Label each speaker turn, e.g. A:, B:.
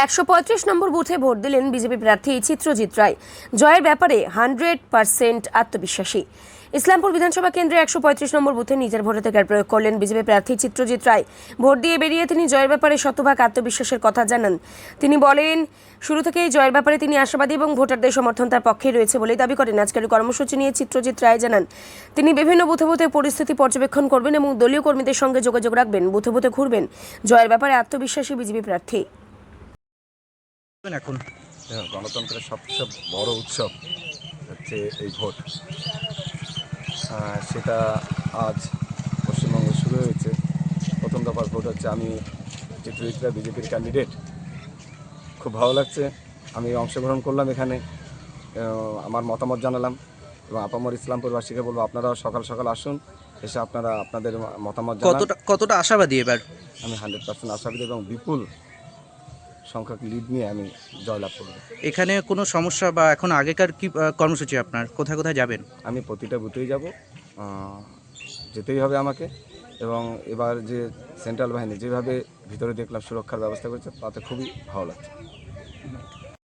A: 135 নম্বর বুথে ভোট দিলেন বিজেপি প্রার্থী চিত্রজিৎ রায়। জয়ের ব্যাপারে 100% আত্মবিশ্বাসী। ইসলামপুর বিধানসভা কেন্দ্রে 135 নম্বর বুথে নিজের ভোটাধিকার প্রয়োগ করলেন বিজেপি প্রার্থী চিত্রজিৎ রায়। ভোট দিয়ে বেরিয়ে তিনি জয়ের ব্যাপারে শতভাগ আত্মবিশ্বাসের কথা জানান। তিনি বলেন, শুরু থেকেই জয়ের ব্যাপারে তিনি আশাবাদী এবং ভোটারদের সমর্থন তার পক্ষে রয়েছে বলেই দাবি করেন। আজকের কর্মসূচি নিয়ে চিত্রজিৎ রায় জানান, তিনি বিভিন্ন বুথে বুথে পরিস্থিতি পর্যবেক্ষণ করবেন এবং দলীয় কর্মীদের সঙ্গে যোগাযোগ রাখবেন, বুথে বুথে ঘুরবেন। জয়ের ব্যাপারে আত্মবিশ্বাসী বিজেপি প্রার্থী।
B: এখন
C: গণতন্ত্রের সবচেয়ে বড় উৎসব হচ্ছে এই ভোট। সেটা আজ পশ্চিমবঙ্গে শুরু হয়েছে। প্রথম দফার ভোট হচ্ছে। আমি চিত্রজিৎ রায়, বিজেপির ক্যান্ডিডেট। খুব ভালো লাগছে, আমি অংশগ্রহণ করলাম এখানে, আমার মতামত জানালাম এবং আপামর ইসলামপুরবাসীকে বলবো আপনারাও সকাল সকাল আসুন, এসে আপনারা আপনাদের মতামত জানান।
B: কতটা আশাবাদী এবার?
C: আমি 100% আশাবাদী এবং বিপুল সংখ্যক লিড নিয়ে আমি জয়লাভ করব।
B: এখানে কোনো সমস্যা বা এখন আগেকার কি কর্মসূচি আপনার? কোথায় কোথায় যাবেন?
C: আমি প্রতিটা বুথেই যাব, যেতেই হবে আমাকে। এবং এবার যে সেন্ট্রাল বাহিনী যেভাবে ভিতরে দেখলাম সুরক্ষার ব্যবস্থা করেছে, তাতে খুবই ভালো লাগছে।